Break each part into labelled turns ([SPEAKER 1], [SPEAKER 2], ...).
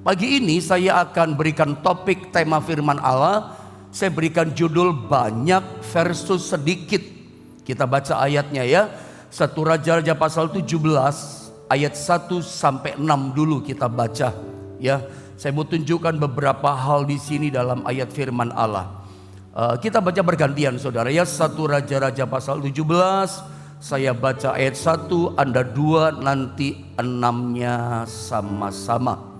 [SPEAKER 1] Pagi ini saya akan berikan topik tema firman Allah. Saya berikan judul banyak versus sedikit. Kita baca ayatnya ya. 1 Raja-Raja pasal 17 ayat 1 sampai 6 dulu kita baca ya. Saya mau tunjukkan beberapa hal di sini dalam ayat firman Allah. Kita baca bergantian saudara ya. 1 Raja-Raja pasal 17, saya baca ayat 1, Anda 2, nanti 6-nya sama-sama.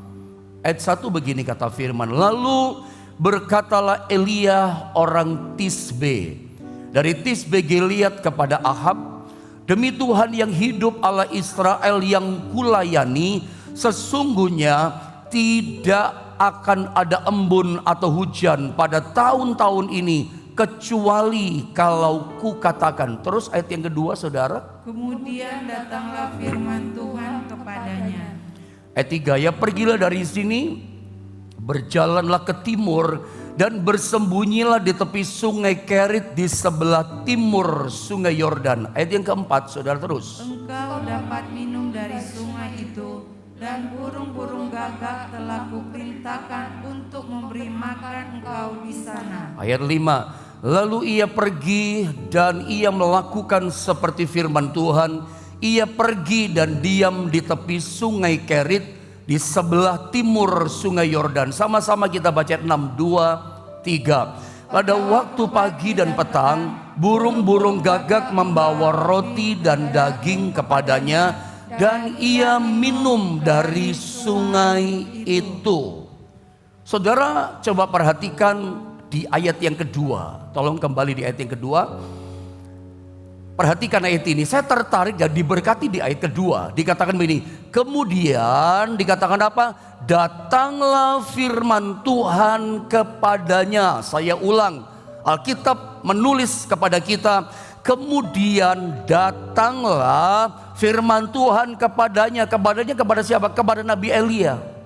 [SPEAKER 1] Ayat 1 begini kata firman, lalu berkatalah Elia orang Tisbe dari Tisbe Gilead kepada Ahab, demi Tuhan yang hidup Allah Israel yang kulayani, sesungguhnya tidak akan ada embun atau hujan pada tahun-tahun ini kecuali kalau ku katakan. Terus ayat yang kedua saudara.
[SPEAKER 2] Kemudian datanglah firman Tuhan kepadanya.
[SPEAKER 1] Ayat 3 ya, pergilah dari sini, berjalanlah ke timur dan bersembunyilah di tepi sungai Kerit di sebelah timur sungai Yordan. Ayat yang keempat saudara terus.
[SPEAKER 2] Engkau dapat minum dari sungai itu, dan burung-burung gagak telah kuperintahkan untuk memberi makan engkau di sana.
[SPEAKER 1] Ayat 5, lalu ia pergi dan ia melakukan seperti firman Tuhan. Ia pergi dan diam di tepi sungai Kerit di sebelah timur sungai Yordan. Sama-sama kita baca 6, 2, 3. Pada waktu pagi dan petang, burung-burung gagak membawa roti dan daging kepadanya, dan ia minum dari sungai itu. Saudara coba perhatikan di ayat yang kedua. Tolong kembali di ayat yang kedua. Perhatikan ayat ini, saya tertarik dan diberkati di ayat kedua. Dikatakan begini, kemudian dikatakan apa? Datanglah firman Tuhan kepadanya. Saya ulang, Alkitab menulis kepada kita, kemudian datanglah firman Tuhan kepadanya. Kepadanya kepada siapa? Kepada Nabi Elia.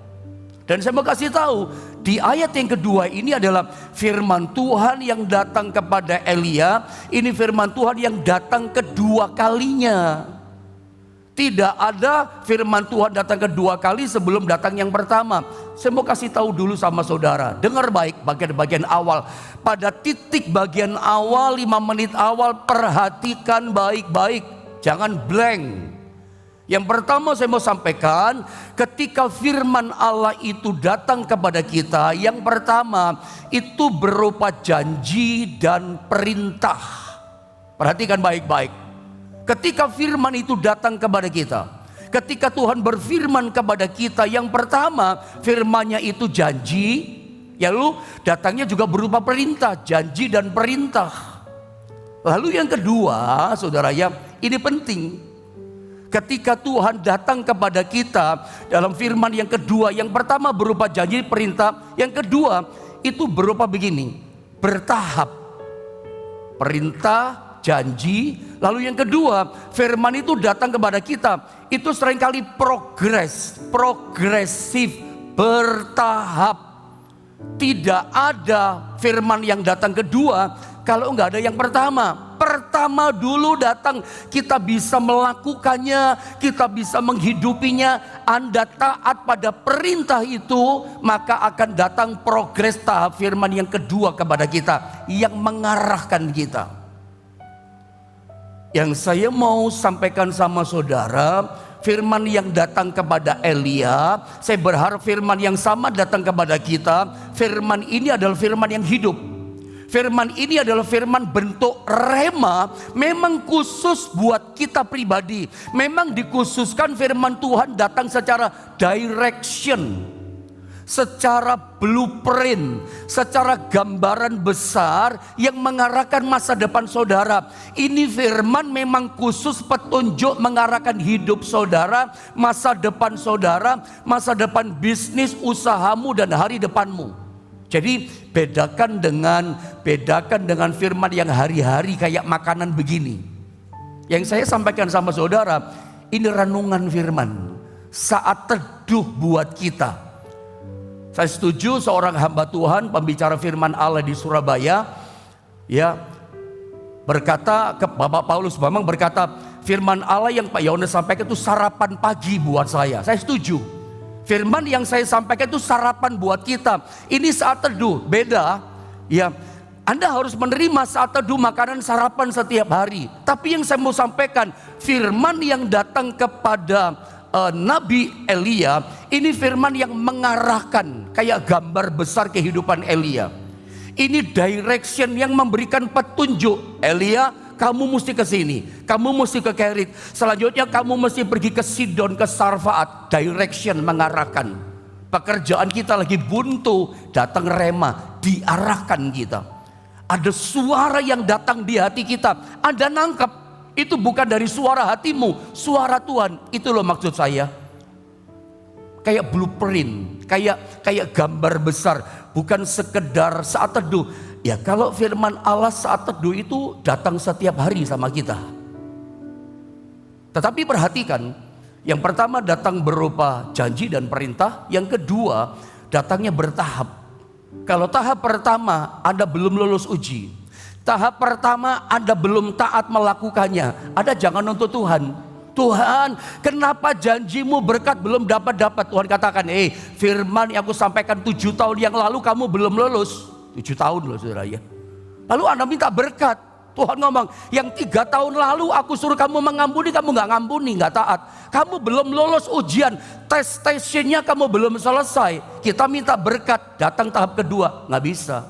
[SPEAKER 1] Dan saya mau kasih tahu, di ayat yang kedua ini adalah firman Tuhan yang datang kepada Elia. Ini firman Tuhan yang datang kedua kalinya. Tidak ada firman Tuhan datang kedua kali sebelum datang yang pertama. Saya mau kasih tahu dulu sama saudara. Dengar baik bagian-bagian awal. Pada titik bagian awal 5 menit awal, perhatikan baik-baik. Jangan blank. Yang pertama saya mau sampaikan, ketika firman Allah itu datang kepada kita, yang pertama itu berupa janji dan perintah. Perhatikan baik-baik. Ketika firman itu datang kepada kita, ketika Tuhan berfirman kepada kita, yang pertama firmannya itu janji, lalu datangnya juga berupa perintah, janji dan perintah. Lalu yang kedua, saudara ya, ini penting. Ketika Tuhan datang kepada kita dalam firman yang kedua, yang pertama berupa janji perintah, yang kedua itu berupa begini, bertahap. Perintah, janji, lalu yang kedua firman itu datang kepada kita, itu seringkali progresif, bertahap. Tidak ada firman yang datang kedua kalau enggak ada yang pertama. Pertama dulu datang, kita bisa melakukannya, kita bisa menghidupinya. Anda taat pada perintah itu, maka akan datang progres tahap firman yang kedua kepada kita, yang mengarahkan kita. Yang saya mau sampaikan sama saudara, firman yang datang kepada Elia, saya berharap firman yang sama datang kepada kita. Firman ini adalah firman yang hidup. Firman ini adalah firman bentuk rema, memang khusus buat kita pribadi. Memang dikhususkan firman Tuhan datang secara direction, secara blueprint, secara gambaran besar yang mengarahkan masa depan saudara. Ini firman memang khusus petunjuk mengarahkan hidup saudara, masa depan saudara, masa depan bisnis, usahamu dan hari depanmu. Jadi bedakan dengan firman yang hari-hari kayak makanan begini. Yang saya sampaikan sama saudara, ini renungan firman, saat teduh buat kita. Saya setuju seorang hamba Tuhan, pembicara firman Allah di Surabaya, ya, berkata, Bapak Paulus Bambang berkata, firman Allah yang Pak Yohanes sampaikan itu sarapan pagi buat saya. Saya setuju. Firman yang saya sampaikan itu sarapan buat kita. Ini saat teduh, beda ya. Anda harus menerima saat teduh makanan sarapan setiap hari. Tapi yang saya mau sampaikan, firman yang datang kepada Nabi Elia, ini firman yang mengarahkan, kayak gambar besar kehidupan Elia. Ini direction yang memberikan petunjuk. Elia, kamu mesti ke sini, kamu mesti ke Kerit, selanjutnya kamu mesti pergi ke Sidon, ke Sarfaat. Direction mengarahkan. Pekerjaan kita lagi buntu, datang rema, diarahkan kita. Ada suara yang datang di hati kita, Anda nangkep, itu bukan dari suara hatimu, suara Tuhan. Itu loh maksud saya. Kayak blueprint, kayak gambar besar, bukan sekedar saat teduh. Ya kalau firman Allah saat teduh itu datang setiap hari sama kita. Tetapi perhatikan, yang pertama datang berupa janji dan perintah, yang kedua datangnya bertahap. Kalau tahap pertama Anda belum lulus uji, tahap pertama Anda belum taat melakukannya, Anda jangan untuk Tuhan. Tuhan, kenapa janjimu berkat belum dapat? Tuhan katakan, firman yang aku sampaikan 7 tahun yang lalu kamu belum lulus. 7 tahun loh saudara ya. Lalu Anda minta berkat. Tuhan ngomong, yang 3 tahun lalu aku suruh kamu mengampuni, kamu gak ngampuni, gak taat. Kamu belum lulus ujian, tes-tesnya kamu belum selesai. Kita minta berkat, datang tahap kedua, gak bisa.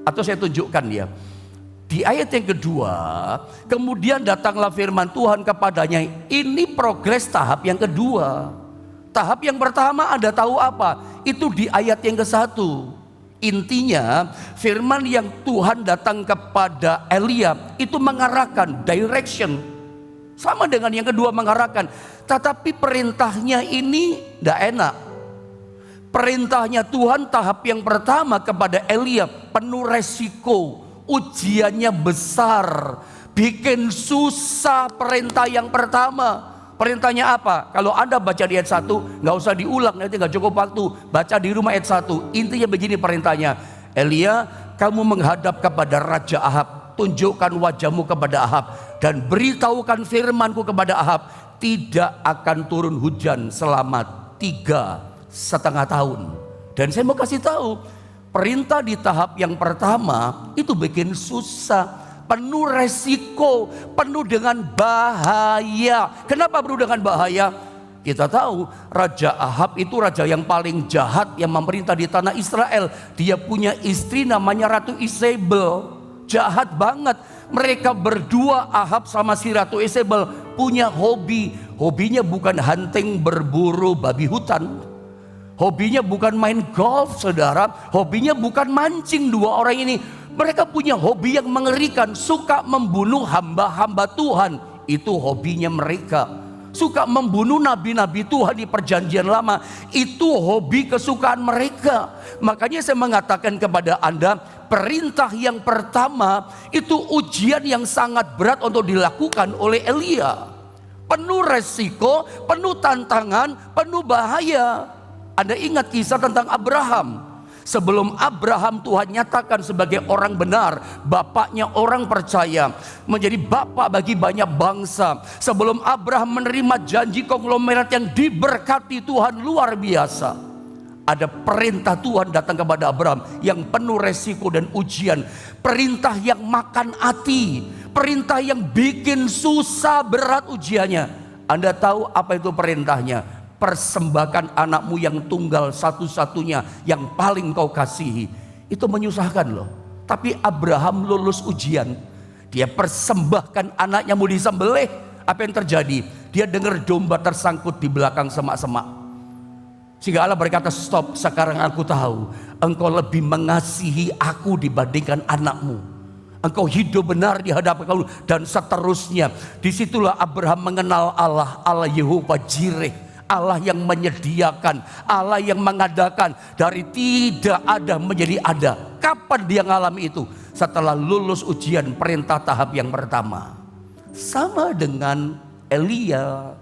[SPEAKER 1] Atau saya tunjukkan ya. Di ayat yang kedua, kemudian datanglah firman Tuhan kepadanya. Ini progres tahap yang kedua. Tahap yang pertama Anda tahu apa? Itu di ayat yang ke-1. Intinya firman yang Tuhan datang kepada Elia itu mengarahkan, direction. Sama dengan yang kedua mengarahkan. Tetapi perintahnya ini tidak enak. Perintahnya Tuhan tahap yang pertama kepada Elia penuh resiko. Ujiannya besar, bikin susah perintah yang pertama. Perintahnya apa? Kalau Anda baca di ayat 1, gak usah diulang, nanti gak cukup waktu. Baca di rumah ayat 1. Intinya begini perintahnya. Elia, kamu menghadap kepada Raja Ahab, tunjukkan wajahmu kepada Ahab, dan beritahukan firmanku kepada Ahab, tidak akan turun hujan selama 3,5 tahun. Dan saya mau kasih tahu, perintah di tahap yang pertama itu bikin susah, penuh resiko, penuh dengan bahaya. Kenapa penuh dengan bahaya? Kita tahu Raja Ahab itu raja yang paling jahat yang memerintah di tanah Israel. Dia punya istri namanya Ratu Isabel. Jahat banget. Mereka berdua, Ahab sama si Ratu Isabel, punya hobi. Hobinya bukan hunting, berburu babi hutan. Hobinya bukan main golf saudara. Hobinya bukan mancing. Dua orang ini mereka punya hobi yang mengerikan. Suka membunuh hamba-hamba Tuhan. Itu hobinya mereka. Suka membunuh nabi-nabi Tuhan di perjanjian lama. Itu hobi kesukaan mereka. Makanya saya mengatakan kepada Anda, perintah yang pertama itu ujian yang sangat berat untuk dilakukan oleh Elia. Penuh resiko, penuh tantangan, penuh bahaya. Anda ingat kisah tentang Abraham. Sebelum Abraham Tuhan nyatakan sebagai orang benar, bapaknya orang percaya, menjadi bapak bagi banyak bangsa. Sebelum Abraham menerima janji konglomerat yang diberkati Tuhan luar biasa, ada perintah Tuhan datang kepada Abraham yang penuh resiko dan ujian. Perintah yang makan hati, perintah yang bikin susah berat ujiannya. Anda tahu apa itu perintahnya? Persembahkan anakmu yang tunggal satu-satunya yang paling kau kasihi. Itu menyusahkan loh. Tapi Abraham lulus ujian. Dia persembahkan anaknya mau disembelih. Apa yang terjadi? Dia dengar domba tersangkut di belakang semak-semak. Sehingga Allah berkata, stop, sekarang aku tahu engkau lebih mengasihi aku dibandingkan anakmu. Engkau hidup benar di hadapan aku, dan seterusnya. Disitulah Abraham mengenal Allah, Allah Yehova Jireh. Allah yang menyediakan, Allah yang mengadakan. Dari tidak ada menjadi ada. Kapan dia ngalami itu? Setelah lulus ujian perintah tahap yang pertama. Sama dengan Elia.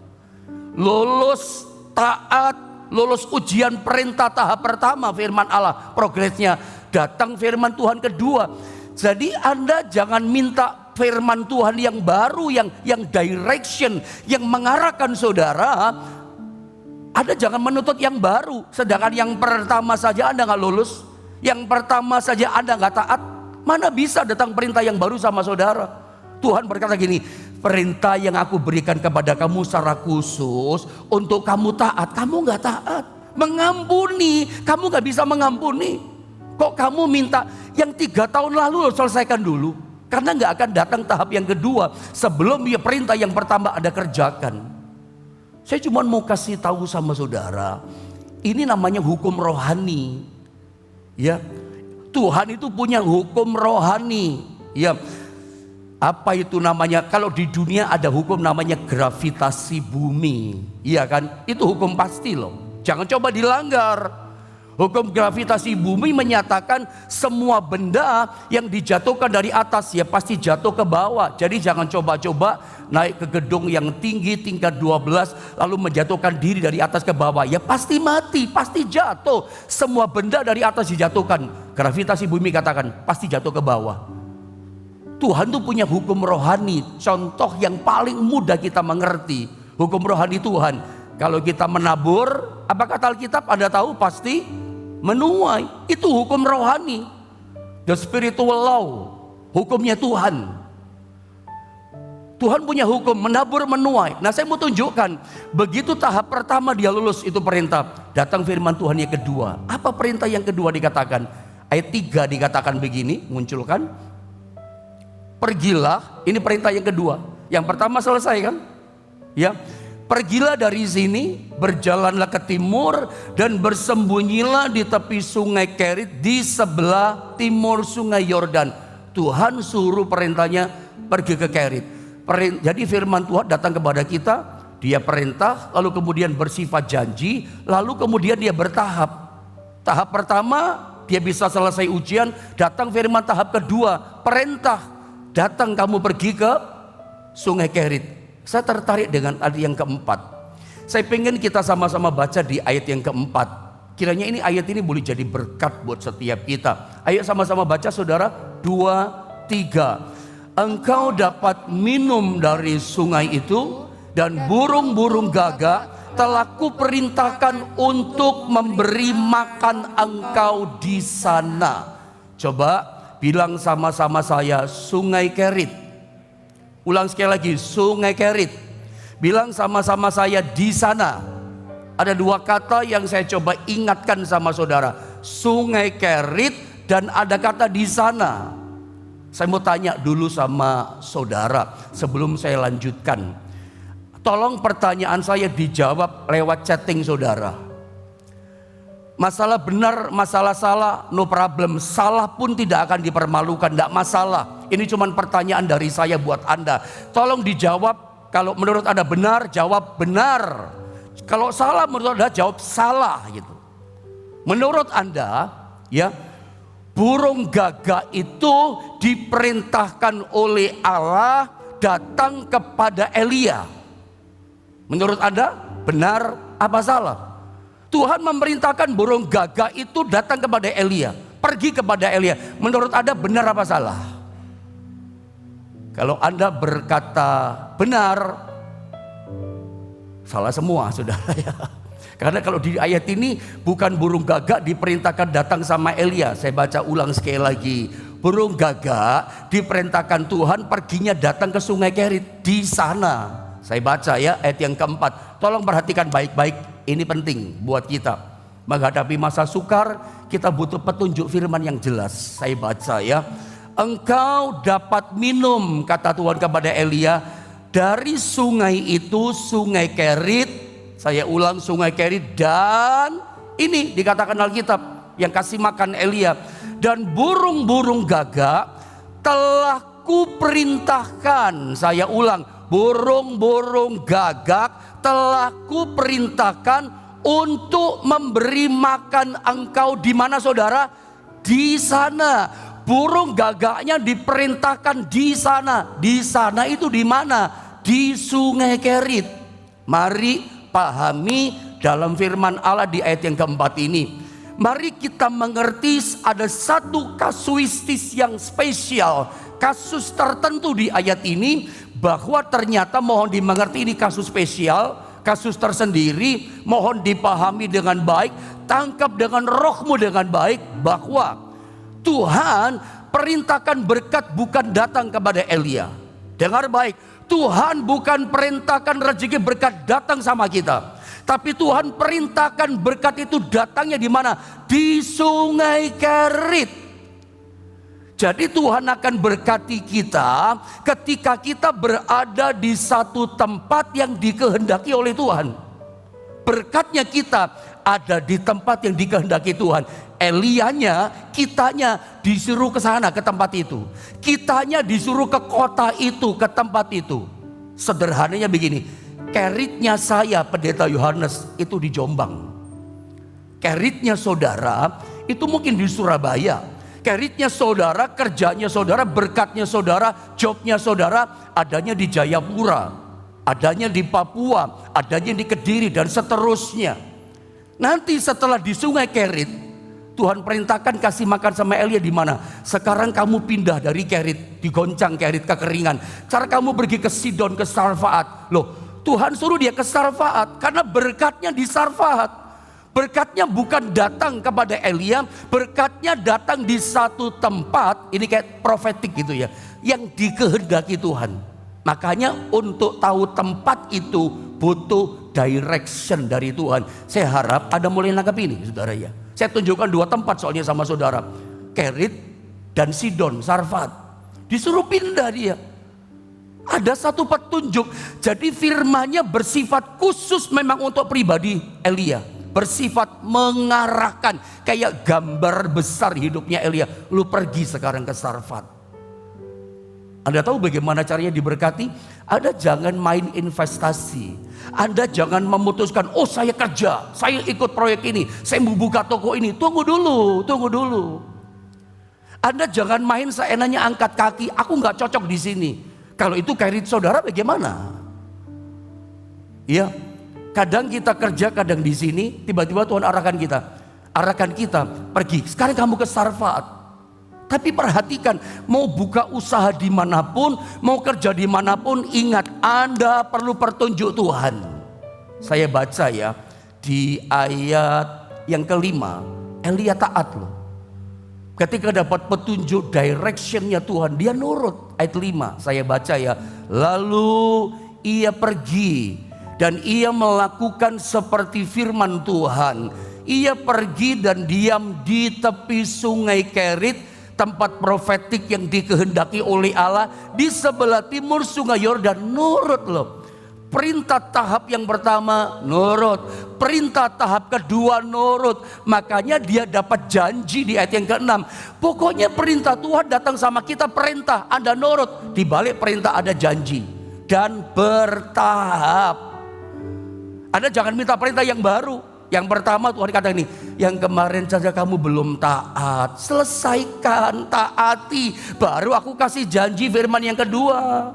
[SPEAKER 1] Lulus taat, lulus ujian perintah tahap pertama firman Allah. Progresnya datang firman Tuhan kedua. Jadi Anda jangan minta firman Tuhan yang baru, yang direction, yang mengarahkan saudara. Anda jangan menuntut yang baru, sedangkan yang pertama saja Anda nggak lulus, yang pertama saja Anda nggak taat. Mana bisa datang perintah yang baru sama saudara? Tuhan berkata gini, perintah yang aku berikan kepada kamu secara khusus untuk kamu taat, kamu nggak taat. Mengampuni, kamu nggak bisa mengampuni. Kok kamu minta yang 3 tahun lalu selesaikan dulu? Karena nggak akan datang tahap yang kedua sebelum dia perintah yang pertama Anda kerjakan. Saya cuma mau kasih tahu sama saudara, ini namanya hukum rohani. Ya, Tuhan itu punya hukum rohani. Ya, apa itu namanya? Kalau di dunia ada hukum namanya gravitasi bumi, iya kan? Itu hukum pasti loh. Jangan coba dilanggar. Hukum gravitasi bumi menyatakan semua benda yang dijatuhkan dari atas ya pasti jatuh ke bawah. Jadi jangan coba-coba naik ke gedung yang tinggi tingkat 12 lalu menjatuhkan diri dari atas ke bawah. Ya pasti mati, pasti jatuh. Semua benda dari atas dijatuhkan. Gravitasi bumi katakan pasti jatuh ke bawah. Tuhan tuh punya hukum rohani. Contoh yang paling mudah kita mengerti. Hukum rohani Tuhan. Kalau kita menabur, apa kata Alkitab? Anda tahu pasti menuai. Itu hukum rohani. The spiritual law. Hukumnya Tuhan. Tuhan punya hukum menabur menuai. Nah saya mau tunjukkan. Begitu tahap pertama dia lulus itu perintah. Datang firman Tuhan yang kedua. Apa perintah yang kedua dikatakan? Ayat 3 dikatakan begini. Munculkan. Pergilah. Ini perintah yang kedua. Yang pertama selesai kan? Ya. Pergilah dari sini, berjalanlah ke timur dan bersembunyilah di tepi sungai Kerit di sebelah timur sungai Yordan. Tuhan suruh perintahnya pergi ke Kerit. Jadi firman Tuhan datang kepada kita, dia perintah, lalu kemudian bersifat janji, lalu kemudian dia bertahap. Tahap pertama dia bisa selesai ujian, datang firman tahap kedua, perintah, datang kamu pergi ke sungai Kerit. Saya tertarik dengan ayat yang keempat. Saya pengen kita sama-sama baca di ayat yang keempat. Kiranya ini ayat ini boleh jadi berkat buat setiap kita. Ayo sama-sama baca saudara. 2, 3. Engkau dapat minum dari sungai itu, dan burung-burung gagak telah kuperintahkan untuk memberi makan engkau di sana. Coba bilang sama-sama saya, sungai Kerit. Ulang sekali lagi, sungai Kerit. Bilang sama-sama saya, di sana. Ada 2 kata yang saya coba ingatkan sama saudara. Sungai Kerit dan ada kata di sana. Saya mau tanya dulu sama saudara sebelum saya lanjutkan. Tolong pertanyaan saya dijawab lewat chatting saudara. Masalah benar, masalah salah, no problem. Salah pun tidak akan dipermalukan, tidak masalah. Ini cuma pertanyaan dari saya buat Anda. Tolong dijawab. Kalau menurut Anda benar, jawab benar. Kalau salah, menurut Anda jawab salah gitu. Menurut Anda, ya, burung gagak itu diperintahkan oleh Allah datang kepada Elia. Menurut Anda benar apa salah? Tuhan memerintahkan burung gagak itu datang kepada Elia, pergi kepada Elia. Menurut Anda benar apa salah? Kalau Anda berkata benar, salah semua saudara ya. Karena kalau di ayat ini bukan burung gagak diperintahkan datang sama Elia. Saya baca ulang sekali lagi. Burung gagak diperintahkan Tuhan perginya datang ke sungai Kerit di sana. Saya baca ya ayat yang keempat. Tolong perhatikan baik-baik. Ini penting buat kita. Menghadapi masa sukar, kita butuh petunjuk firman yang jelas. Saya baca ya. Engkau dapat minum, kata Tuhan kepada Elia, dari sungai itu, sungai Kerit. Saya ulang, sungai Kerit. Dan ini dikatakan Alkitab yang kasih makan Elia. Dan burung-burung gagak telah kuperintahkan. Saya ulang, burung-burung gagak telah kuperintahkan untuk memberi makan engkau di mana saudara? Di sana. Burung gagaknya diperintahkan di sana. Di sana itu di mana? Di sungai Kerit. Mari pahami dalam firman Allah di ayat yang keempat ini. Mari kita mengerti ada satu kasuistis yang spesial. Kasus tertentu di ayat ini, bahwa ternyata mohon dimengerti ini kasus spesial. kasus tersendiri, mohon dipahami dengan baik, tangkap dengan rohmu dengan baik, bahwa Tuhan perintahkan berkat bukan datang kepada Elia. Dengar baik, Tuhan bukan perintahkan rezeki berkat datang sama kita, tapi Tuhan perintahkan berkat itu datangnya di mana? Di Sungai Kerit. Jadi Tuhan akan berkati kita ketika kita berada di satu tempat yang dikehendaki oleh Tuhan. Berkatnya kita ada di tempat yang dikehendaki Tuhan. Elianya, kitanya disuruh ke sana, ke tempat itu. Kitanya disuruh ke kota itu, ke tempat itu. Sederhananya begini, Keritnya saya, Pendeta Yohanes, itu di Jombang. Keritnya saudara itu mungkin di Surabaya. Keritnya saudara, kerjanya saudara, berkatnya saudara, jobnya saudara adanya di Jayapura, adanya di Papua, adanya di Kediri, dan seterusnya. Nanti setelah di Sungai Kerit, Tuhan perintahkan kasih makan sama Elia di mana? Sekarang kamu pindah dari Kerit, digoncang Kerit kekeringan. Cara kamu pergi ke Sidon, ke Sarfaat. Loh, Tuhan suruh dia ke Sarfaat karena berkatnya di Sarfaat. Berkatnya bukan datang kepada Elia, berkatnya datang di satu tempat, ini kayak profetik gitu ya, yang dikehendaki Tuhan. Makanya untuk tahu tempat itu butuh direction dari Tuhan. Saya harap ada mulai nangkap ini, saudara ya. Saya tunjukkan dua tempat soalnya sama saudara, Kerit dan Sidon, Sarfat. Disuruh pindah dia. Ada satu petunjuk. Jadi firman-Nya bersifat khusus memang untuk pribadi Elia. Bersifat mengarahkan, kayak gambar besar hidupnya Elia. Lu pergi sekarang ke Sarfat. Anda tahu bagaimana caranya diberkati? Anda jangan main investasi. Anda jangan memutuskan, oh saya kerja, saya ikut proyek ini, saya mau buka toko ini. Tunggu dulu, tunggu dulu. Anda jangan main seenaknya angkat kaki, aku gak cocok di sini. Kalau itu Kerit saudara bagaimana? Iya, kadang kita kerja, kadang di sini, tiba-tiba Tuhan arahkan kita pergi. Sekarang kamu ke Sarfat. Tapi perhatikan, mau buka usaha dimanapun, mau kerja dimanapun, ingat Anda perlu petunjuk Tuhan. Saya baca ya, di ayat yang kelima, Elia taat loh. Ketika dapat petunjuk directionnya Tuhan, dia nurut. Ayat 5, saya baca ya. Lalu ia pergi dan ia melakukan seperti firman Tuhan. Ia pergi dan diam di tepi Sungai Kerit, tempat profetik yang dikehendaki oleh Allah, di sebelah timur Sungai Yordan. Nurut loh. Perintah tahap yang pertama nurut, perintah tahap kedua nurut. Makanya dia dapat janji di ayat yang ke-6. Pokoknya perintah Tuhan datang sama kita, perintah, Anda nurut. Di balik perintah ada janji. Dan bertahap. Anda jangan minta perintah yang baru. Yang pertama Tuhan kata ini, yang kemarin saja kamu belum taat, selesaikan, taati, baru aku kasih janji firman yang kedua.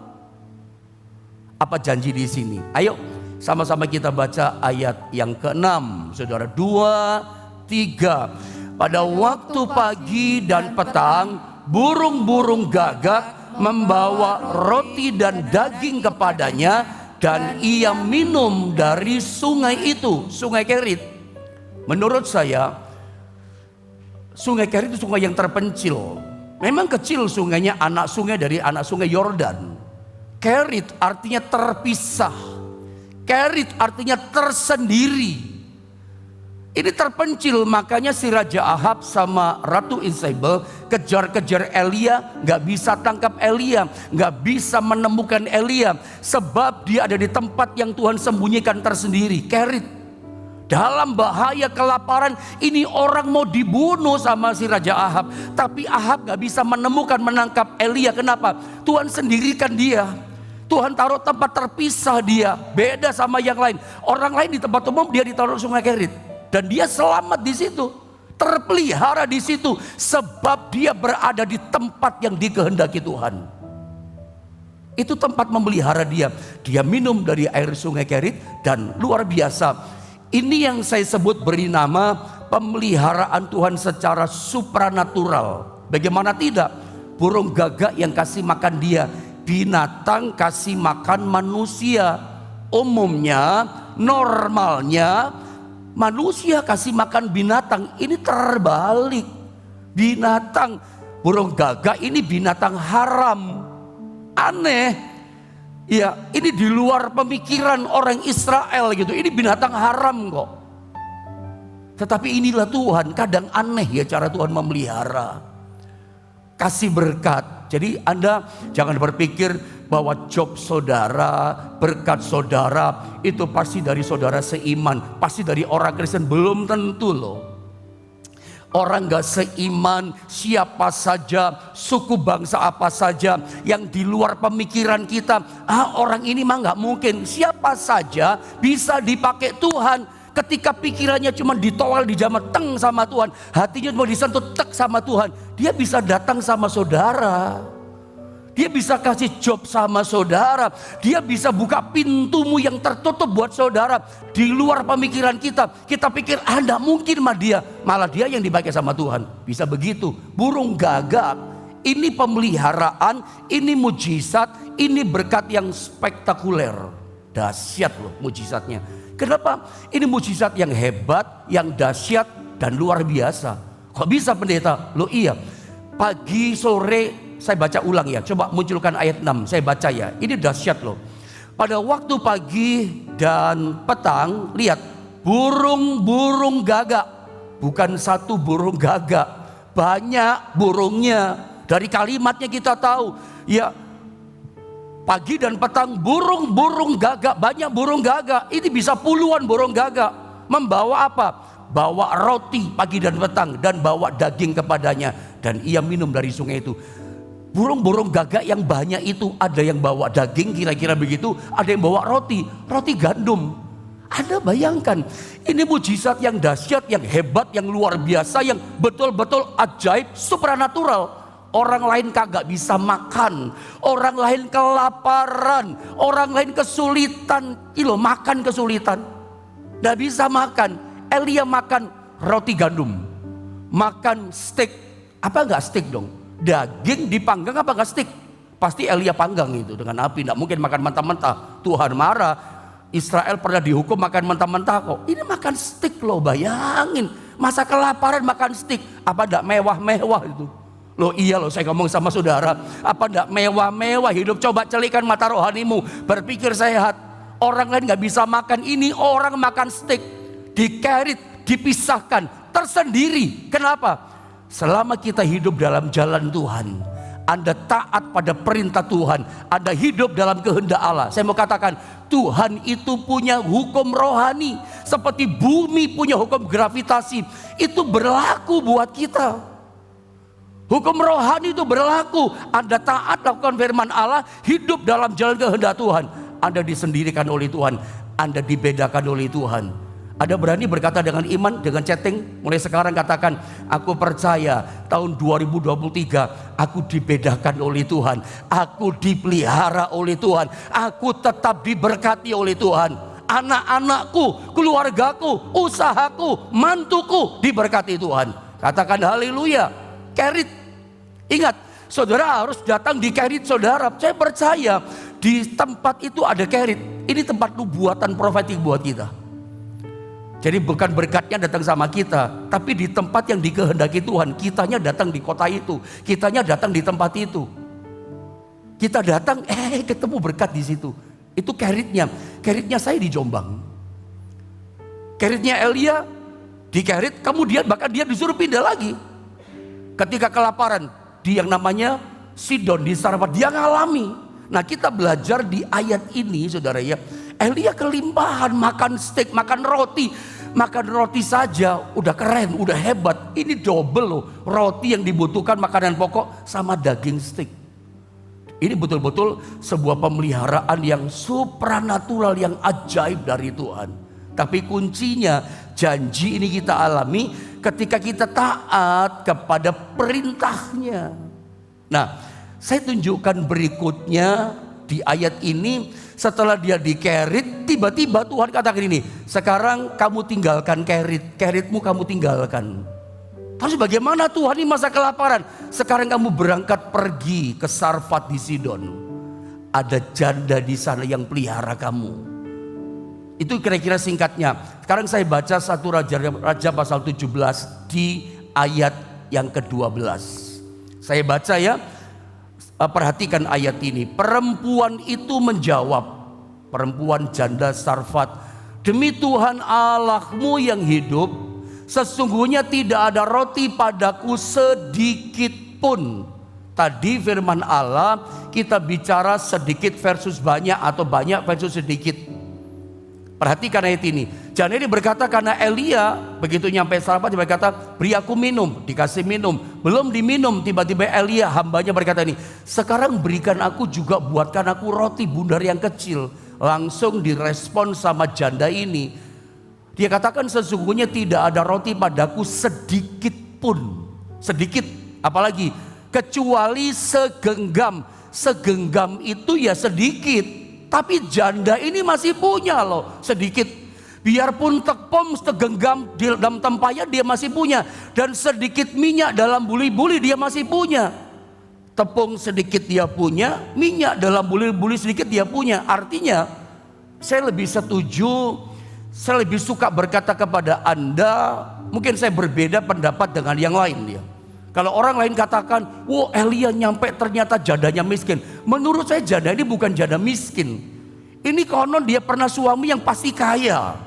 [SPEAKER 1] Apa janji di sini? Ayo sama-sama kita baca ayat yang ke-6, saudara. 2, 3. Pada waktu pagi dan petang, burung-burung gagak membawa roti dan daging kepadanya, dan ia minum dari sungai itu, Sungai Kerit. Menurut saya, Sungai Kerit itu sungai yang terpencil. Memang kecil sungainya, anak sungai dari anak sungai Yordan. Kerit artinya terpisah. Kerit artinya tersendiri. Ini terpencil, makanya si Raja Ahab sama Ratu Isabel kejar-kejar Elia, gak bisa tangkap Elia, gak bisa menemukan Elia, sebab dia ada di tempat yang Tuhan sembunyikan tersendiri, Kerit. Dalam bahaya kelaparan, ini orang mau dibunuh sama si Raja Ahab, tapi Ahab gak bisa menemukan, menangkap Elia. Kenapa? Tuhan sendirikan dia. Tuhan taruh tempat terpisah dia, beda sama yang lain. Orang lain di tempat umum, dia ditaruh Sungai Kerit. Dan dia selamat di situ, terpelihara di situ, sebab dia berada di tempat yang dikehendaki Tuhan. Itu tempat memelihara dia. Dia minum dari air Sungai Kerit, dan luar biasa. Ini yang saya sebut beri nama pemeliharaan Tuhan secara supranatural. Bagaimana tidak? Burung gagak yang kasih makan dia, binatang kasih makan manusia. Umumnya normalnya manusia kasih makan binatang, ini terbalik. Binatang, burung gagak ini binatang haram. Aneh. Ya, ini di luar pemikiran orang Israel gitu. Ini binatang haram kok. Tetapi inilah Tuhan, kadang aneh ya cara Tuhan memelihara. Kasih berkat. Jadi Anda jangan berpikir bahwa job saudara, berkat saudara itu pasti dari saudara seiman, pasti dari orang Kristen. Belum tentu loh. Orang gak seiman, siapa saja, suku bangsa apa saja yang di luar pemikiran kita, orang ini mah gak mungkin. Siapa saja bisa dipakai Tuhan. Ketika pikirannya cuma ditowel, dijamah teng sama Tuhan, hatinya cuma disentuh tek sama Tuhan, dia bisa datang sama saudara. Dia bisa kasih job sama saudara. Dia bisa buka pintumu yang tertutup buat saudara. Di luar pemikiran kita. Kita pikir Anda mungkin mah dia. Malah dia yang dipakai sama Tuhan. Bisa begitu. Burung gagak. Ini pemeliharaan. Ini mujizat. Ini berkat yang spektakuler. Dahsyat loh mujizatnya. Kenapa? Ini mujizat yang hebat. Yang dahsyat dan luar biasa. Kok bisa pendeta? Loh iya. Pagi sore saya baca ulang ya, coba munculkan ayat 6, saya baca ya, ini dahsyat loh. Pada waktu pagi dan petang, lihat, burung-burung gagak, bukan satu burung gagak, banyak burungnya. Dari kalimatnya kita tahu, ya pagi dan petang burung-burung gagak, banyak burung gagak, ini bisa puluhan burung gagak. Membawa apa? Bawa roti pagi dan petang dan bawa daging kepadanya. Dan ia minum dari sungai itu. Burung-burung gagak yang banyak itu, ada yang bawa daging kira-kira begitu, ada yang bawa roti gandum. Anda bayangkan, ini mujizat yang dahsyat, yang hebat, yang luar biasa, yang betul-betul ajaib, supranatural. Orang lain kagak bisa makan, orang lain kelaparan, orang lain kesulitan, makan kesulitan, nggak bisa makan. Elia makan roti gandum, makan steak, apa nggak steak dong? Daging dipanggang apa nggak steak? Pasti Elia panggang itu dengan api. Nggak mungkin makan mentah-mentah. Tuhan marah. Israel pernah dihukum makan mentah-mentah kok. Ini makan steak loh, bayangin. Masa kelaparan makan steak? Apa nggak mewah-mewah itu? Loh iya loh, saya ngomong sama saudara. Apa nggak mewah-mewah hidup? Coba celikan mata rohanimu. Berpikir sehat. Orang lain nggak bisa makan ini, orang makan steak. Dikerit, dipisahkan, tersendiri. Kenapa? Selama kita hidup dalam jalan Tuhan, Anda taat pada perintah Tuhan, Anda hidup dalam kehendak Allah. Saya mau katakan, Tuhan itu punya hukum rohani. Seperti bumi punya hukum gravitasi. Itu berlaku buat kita. Hukum rohani itu berlaku. Anda taat lakukan firman Allah, hidup dalam jalan kehendak Tuhan. Anda disendirikan oleh Tuhan, Anda dibedakan oleh Tuhan. Ada berani berkata dengan iman, dengan chatting, mulai sekarang katakan, aku percaya tahun 2023 aku dibedakan oleh Tuhan, aku dipelihara oleh Tuhan, aku tetap diberkati oleh Tuhan. Anak-anakku, keluargaku, usahaku, mantuku diberkati Tuhan. Katakan haleluya. Kerit. Ingat, saudara harus datang di kerit saudara. Saya percaya di tempat itu ada kerit. Ini tempat nubuatan profetik buat kita. Jadi bukan berkatnya datang sama kita, tapi di tempat yang dikehendaki Tuhan. Kitanya datang di kota itu, kitanya datang di tempat itu. Kita datang, ketemu berkat di situ. Itu keritnya. Keritnya saya di Jombang. Keritnya Elia di kerit, kemudian bahkan dia disuruh pindah lagi. Ketika kelaparan di yang namanya Sidon di Sarfat, dia ngalami. Nah kita belajar di ayat ini saudara ya. Elia kelimpahan makan steak, makan roti. Makan roti saja udah keren, udah hebat. Ini double loh, roti yang dibutuhkan makanan pokok sama daging steak. Ini betul-betul sebuah pemeliharaan yang supranatural, yang ajaib dari Tuhan. Tapi kuncinya janji ini kita alami ketika kita taat kepada perintahnya. Nah, saya tunjukkan berikutnya di ayat ini. Setelah dia dikerit, tiba-tiba Tuhan katakan ini, sekarang kamu tinggalkan kerit, keritmu kamu tinggalkan. Terus bagaimana Tuhan, ini masa kelaparan? Sekarang kamu berangkat pergi ke Sarfat di Sidon. Ada janda di sana yang pelihara kamu. Itu kira-kira singkatnya. Sekarang saya baca 1 Raja pasal 17 di ayat yang ke-12. Saya baca ya. Perhatikan ayat ini. Perempuan itu menjawab, perempuan janda Sarfat, demi Tuhan Allahmu yang hidup, sesungguhnya tidak ada roti padaku sedikit pun. Tadi firman Allah kita bicara sedikit versus banyak atau banyak versus sedikit. Perhatikan ayat ini. Janda ini berkata karena Elia begitu nyampe Sarfat dia berkata, beri aku minum. Dikasih minum. Belum diminum tiba-tiba Elia hambanya berkata ini, sekarang berikan aku juga, buatkan aku roti bundar yang kecil. Langsung direspon sama janda ini. Dia katakan sesungguhnya tidak ada roti padaku sedikit pun. Sedikit apalagi? Kecuali segenggam. Segenggam itu ya sedikit. Tapi janda ini masih punya loh sedikit. Biarpun tepung segenggam di dalam tempayan dia masih punya. Dan sedikit minyak dalam buli-buli dia masih punya. Tepung sedikit dia punya, minyak dalam buli-buli sedikit dia punya. Artinya saya lebih setuju, saya lebih suka berkata kepada Anda, mungkin saya berbeda pendapat dengan yang lain ya. Kalau orang lain katakan, wow Elia nyampe ternyata jandanya miskin. Menurut saya janda ini bukan janda miskin. Ini konon dia pernah suami yang pasti kaya.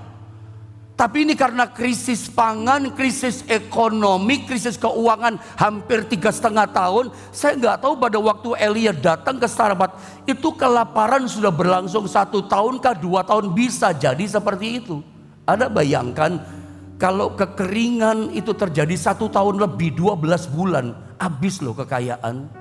[SPEAKER 1] Tapi ini karena krisis pangan, krisis ekonomi, krisis keuangan hampir 3,5 tahun. Saya nggak tahu pada waktu Elia datang ke Sarfat, itu kelaparan sudah berlangsung 1 tahun kah 2 tahun, bisa jadi seperti itu. Anda bayangkan kalau kekeringan itu terjadi 1 tahun lebih 12 bulan, habis loh kekayaan.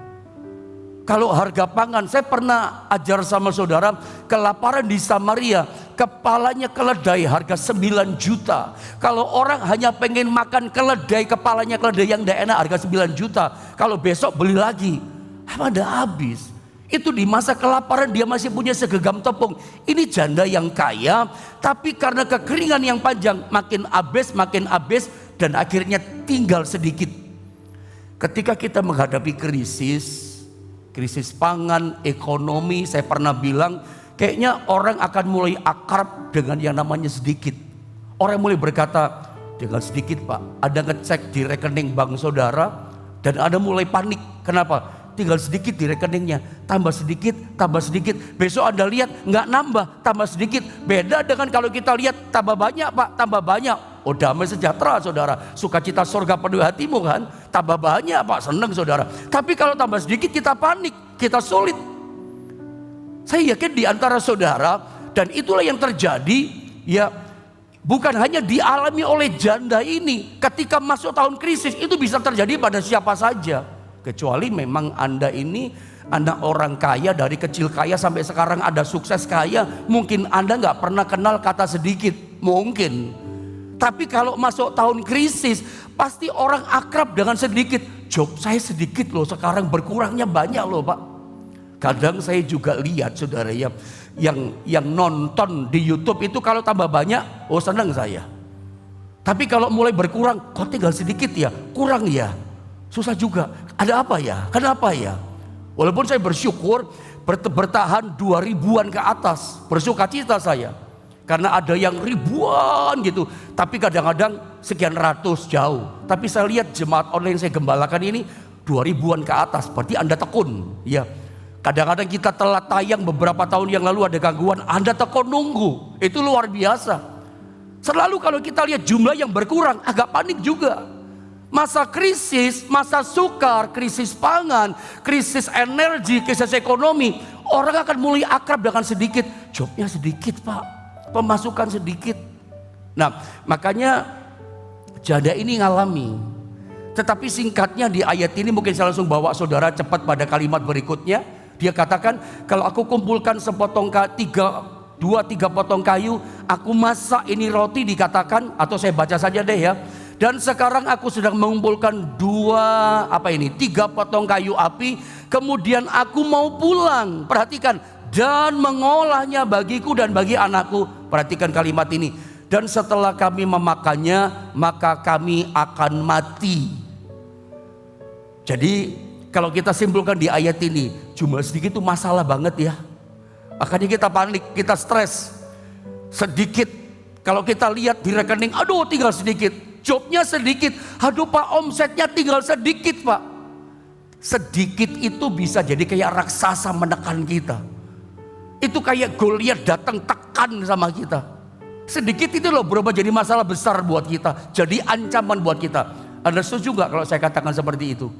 [SPEAKER 1] Kalau harga pangan, saya pernah ajar sama saudara, kelaparan di Samaria, kepalanya keledai harga 9 juta. Kalau orang hanya pengen makan keledai, kepalanya keledai yang tidak enak harga 9 juta. Kalau besok beli lagi, ada habis. Itu di masa kelaparan dia masih punya segenggam tepung. Ini janda yang kaya, tapi karena kekeringan yang panjang makin habis dan akhirnya tinggal sedikit. Ketika kita menghadapi krisis pangan, ekonomi, saya pernah bilang kayaknya orang akan mulai akrab dengan yang namanya sedikit. Orang mulai berkata, dengan sedikit Pak, ada ngecek di rekening bank saudara dan ada mulai panik. Kenapa? Tinggal sedikit di rekeningnya, tambah sedikit. Besok Anda lihat nggak nambah, tambah sedikit. Beda dengan kalau kita lihat tambah banyak Pak, tambah banyak. Oh damai sejahtera saudara, sukacita surga penuh hatimu kan. Tambah banyak Pak, senang saudara. Tapi kalau tambah sedikit kita panik, kita sulit. Saya yakin di antara saudara, dan itulah yang terjadi ya, bukan hanya dialami oleh janda ini. Ketika masuk tahun krisis itu bisa terjadi pada siapa saja. Kecuali memang Anda ini anak orang kaya, dari kecil kaya sampai sekarang Anda sukses kaya. Mungkin Anda nggak pernah kenal kata sedikit, mungkin. Tapi kalau masuk tahun krisis, pasti orang akrab dengan sedikit. Job saya sedikit loh, sekarang berkurangnya banyak loh Pak. Kadang saya juga lihat saudara ya, yang nonton di YouTube itu kalau tambah banyak, oh senang saya. Tapi kalau mulai berkurang, kok tinggal sedikit ya, kurang ya. Susah juga, ada apa ya, kenapa ya? Walaupun saya bersyukur bertahan 2000-an ke atas, bersukacita saya. Karena ada yang ribuan gitu, tapi kadang-kadang sekian ratus jauh. Tapi saya lihat jemaat online saya gembalakan ini 2000-an ke atas, berarti Anda tekun. Ya, kadang-kadang kita telat tayang beberapa tahun yang lalu ada gangguan, Anda tekun nunggu, itu luar biasa. Selalu kalau kita lihat jumlah yang berkurang, agak panik juga. Masa krisis, masa sukar, krisis pangan, krisis energi, krisis ekonomi, orang akan mulai akrab dengan sedikit. Jobnya sedikit Pak, pemasukan sedikit. Nah makanya janda ini ngalami. Tetapi singkatnya di ayat ini mungkin saya langsung bawa saudara cepat pada kalimat berikutnya. Dia katakan, kalau aku kumpulkan sepotong 2-3 potong kayu, aku masak ini roti, dikatakan, atau saya baca saja deh ya. Dan sekarang aku sedang mengumpulkan 3 potong kayu api. Kemudian aku mau pulang. Perhatikan, dan mengolahnya bagiku dan bagi anakku. Perhatikan kalimat ini. Dan setelah kami memakannya, maka kami akan mati. Jadi kalau kita simpulkan di ayat ini, jumlah sedikit itu masalah banget ya. Makanya kita panik, kita stres. Sedikit, kalau kita lihat di rekening, aduh tinggal sedikit. Jobnya sedikit, aduh Pak omsetnya tinggal sedikit Pak. Sedikit itu bisa jadi kayak raksasa menekan kita. Itu kayak Goliat datang tekan sama kita. Sedikit itu loh berubah jadi masalah besar buat kita. Jadi ancaman buat kita. Anda setuju gak kalau saya katakan seperti itu?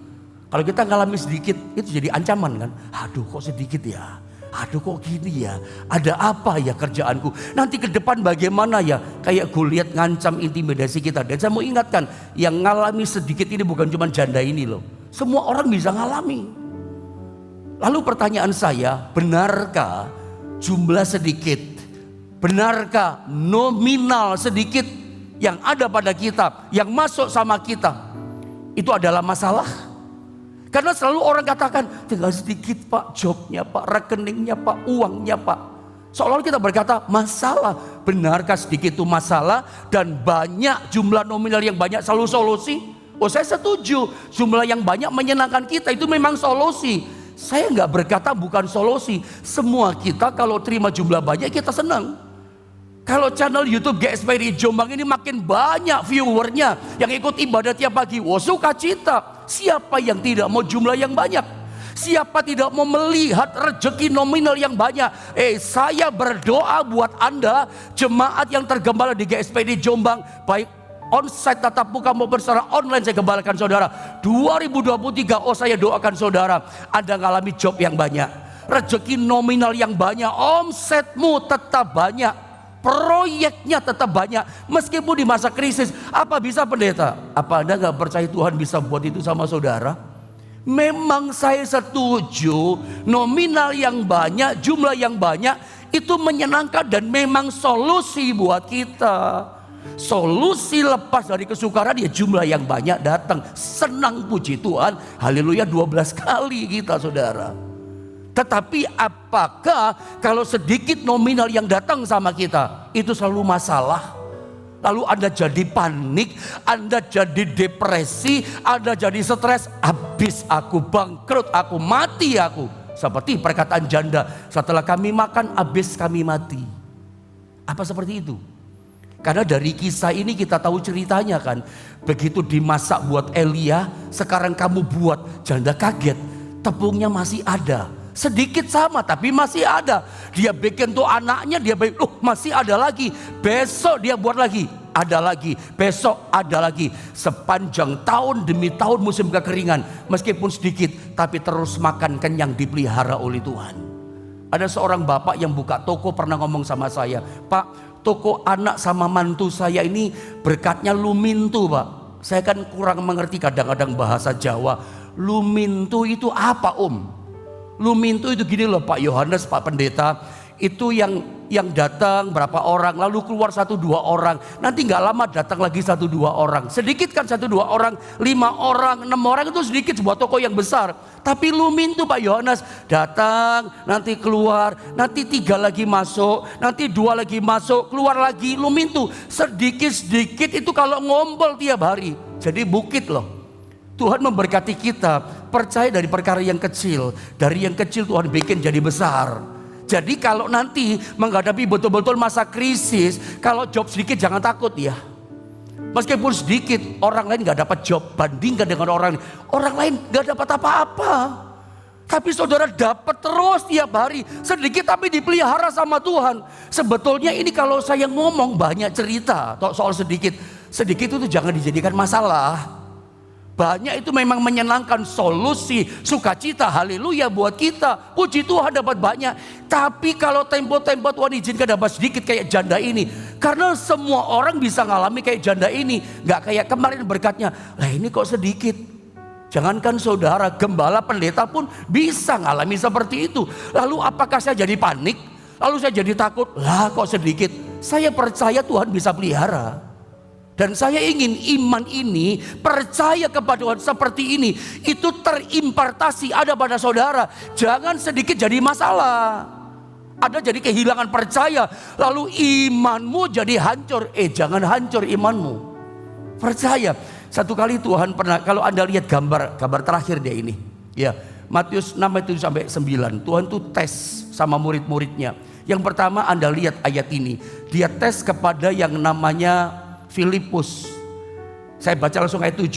[SPEAKER 1] Kalau kita ngalami sedikit, itu jadi ancaman kan. Aduh kok sedikit ya. Aduh kok gini ya. Ada apa ya kerjaanku. Nanti ke depan bagaimana ya. Kayak Goliat ngancam intimidasi kita. Dan saya mau ingatkan. Yang ngalami sedikit ini bukan cuma janda ini loh. Semua orang bisa ngalami. Lalu pertanyaan saya, benarkah jumlah sedikit, benarkah nominal sedikit yang ada pada kita, yang masuk sama kita, itu adalah masalah? Karena selalu orang katakan, tinggal sedikit Pak, jobnya Pak, rekeningnya Pak, uangnya Pak. Seolah-olah kita berkata, masalah. Benarkah sedikit itu masalah dan banyak jumlah nominal yang banyak selalu solusi? Oh saya setuju, jumlah yang banyak menyenangkan kita itu memang solusi. Saya nggak berkata bukan solusi. Semua kita kalau terima jumlah banyak kita senang. Kalau channel YouTube GSPRI Jombang ini makin banyak viewernya yang ikut ibadah tiap pagi, wah sukacita. Siapa yang tidak mau jumlah yang banyak? Siapa tidak mau melihat rezeki nominal yang banyak? Saya berdoa buat Anda jemaat yang tergembala di GSPRI Jombang, baik onsite tatap muka maupun secara online, saya gembalakan saudara. 2023, saya doakan saudara, Anda ngalami job yang banyak, rezeki nominal yang banyak, omsetmu tetap banyak, proyeknya tetap banyak, meskipun di masa krisis. Apa bisa pendeta? Apa Anda gak percaya Tuhan bisa buat itu sama saudara? Memang saya setuju, nominal yang banyak, jumlah yang banyak, itu menyenangkan dan memang solusi buat kita. Solusi lepas dari kesukaran ya jumlah yang banyak datang. Senang puji Tuhan, haleluya 12 kali kita saudara. Tetapi apakah kalau sedikit nominal yang datang sama kita itu selalu masalah? Lalu Anda jadi panik, Anda jadi depresi, Anda jadi stres, habis aku, bangkrut aku, mati aku. Seperti perkataan janda, setelah kami makan habis kami mati. Apa seperti itu? Karena dari kisah ini kita tahu ceritanya kan. Begitu dimasak buat Elia, sekarang kamu buat, janda kaget. Tepungnya masih ada, sedikit sama tapi masih ada. Dia bikin tuh anaknya, dia bikin, masih ada lagi. Besok dia buat lagi, ada lagi. Besok ada lagi. Sepanjang tahun demi tahun musim kekeringan, meskipun sedikit tapi terus makan kenyang, dipelihara oleh Tuhan. Ada seorang bapak yang buka toko pernah ngomong sama saya, Pak, toko anak sama mantu saya ini berkatnya lumintu Pak. Saya kan kurang mengerti kadang-kadang bahasa Jawa. Lumintu itu apa Lumintu itu gini loh Pak Yohanes, Pak Pendeta. Itu yang datang berapa orang, lalu keluar 1-2 orang. Nanti gak lama datang lagi 1-2 orang. Sedikit kan 1-2 orang, 5 orang, 6 orang itu sedikit sebuah toko yang besar. Tapi lumintu Pak Yohanes, datang, nanti keluar, nanti 3 lagi masuk, nanti 2 lagi masuk, keluar lagi, lumintu. Sedikit-sedikit itu kalau ngompol tiap hari, jadi bukit loh. Tuhan memberkati kita, percaya dari perkara yang kecil. Dari yang kecil Tuhan bikin jadi besar. Jadi kalau nanti menghadapi betul-betul masa krisis, kalau job sedikit jangan takut ya. Meskipun sedikit, orang lain gak dapat job, bandingkan dengan orang lain gak dapat apa-apa. Tapi saudara dapat terus tiap hari, sedikit tapi dipelihara sama Tuhan. Sebetulnya ini kalau saya ngomong banyak cerita soal sedikit. Sedikit itu jangan dijadikan masalah. Banyak itu memang menyenangkan, solusi, sukacita, haleluya buat kita. Puji Tuhan dapat banyak. Tapi kalau tempo-tempo Tuhan izinkan dapat sedikit kayak janda ini. Karena semua orang bisa ngalami kayak janda ini. Gak kayak kemarin berkatnya, lah ini kok sedikit. Jangankan saudara, gembala, pendeta pun bisa ngalami seperti itu. Lalu apakah saya jadi panik? Lalu saya jadi takut? Lah kok sedikit? Saya percaya Tuhan bisa pelihara. Dan saya ingin iman ini, percaya kepada Tuhan seperti ini, itu terimpartasi ada pada saudara. Jangan sedikit jadi masalah. Ada jadi kehilangan percaya, lalu imanmu jadi hancur. Jangan hancur imanmu. Percaya. Satu kali Tuhan pernah, kalau Anda lihat gambar terakhir dia ini. Ya, Matius 6 itu sampai 9. Tuhan tuh tes sama murid-muridnya. Yang pertama Anda lihat ayat ini. Dia tes kepada yang namanya Filipus. Saya baca langsung ayat 7.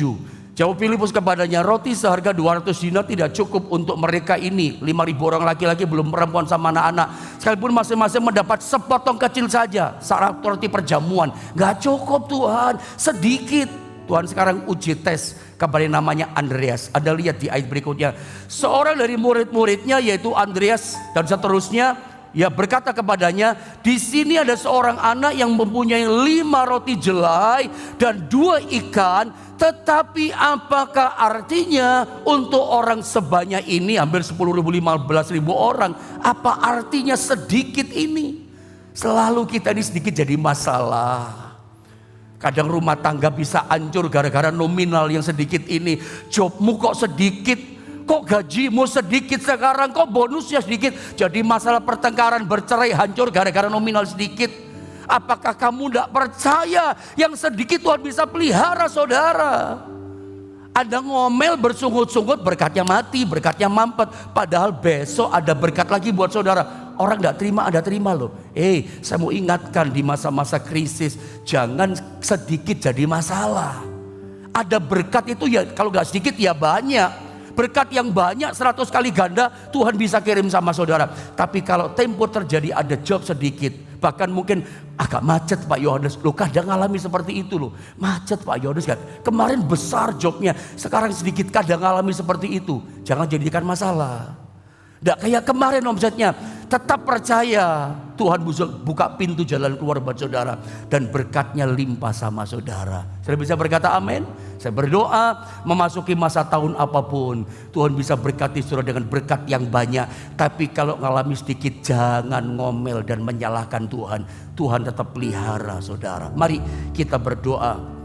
[SPEAKER 1] Jawab Filipus kepadanya, roti seharga 200 dinar tidak cukup untuk mereka ini. 5.000 orang laki-laki, belum perempuan sama anak-anak. Sekalipun masing-masing mendapat sepotong kecil saja, syarat roti perjamuan. Gak cukup Tuhan, sedikit. Tuhan sekarang uji tes kepada yang namanya Andreas. Anda lihat di ayat berikutnya. Seorang dari murid-muridnya yaitu Andreas dan seterusnya, ya berkata kepadanya, di sini ada seorang anak yang mempunyai 5 roti jelai dan 2 ikan. Tetapi apakah artinya untuk orang sebanyak ini, hampir 10.000, 15.000 orang, apa artinya sedikit ini? Selalu kita ini sedikit jadi masalah. Kadang rumah tangga bisa hancur gara-gara nominal yang sedikit ini. Jobmu kok sedikit, kok gajimu sedikit sekarang, kok bonusnya sedikit. Jadi masalah pertengkaran, bercerai, hancur gara-gara nominal sedikit. Apakah kamu tidak percaya yang sedikit Tuhan bisa pelihara saudara? Anda ngomel bersungut-sungut, berkatnya mati, berkatnya mampet. Padahal besok ada berkat lagi buat saudara. Orang tidak terima, Anda terima loh. Saya mau ingatkan di masa-masa krisis, jangan sedikit jadi masalah. Ada berkat itu ya, kalau nggak sedikit ya banyak. Berkat yang banyak 100 kali ganda Tuhan bisa kirim sama saudara. Tapi kalau tempo terjadi ada job sedikit, bahkan mungkin agak macet Pak Yohanes. Loh kadang ngalami seperti itu loh. Macet Pak Yohanes kan. Kemarin besar jobnya, sekarang sedikit, kadang ngalami seperti itu. Jangan jadikan masalah. Tidak kayak kemarin omsetnya. Tetap percaya Tuhan buka pintu jalan keluar buat saudara. Dan berkatnya limpah sama saudara. Saya bisa berkata amin. Saya berdoa memasuki masa tahun apapun, Tuhan bisa berkati saudara dengan berkat yang banyak. Tapi kalau ngalami sedikit, jangan ngomel dan menyalahkan Tuhan. Tuhan tetap pelihara saudara. Mari kita berdoa.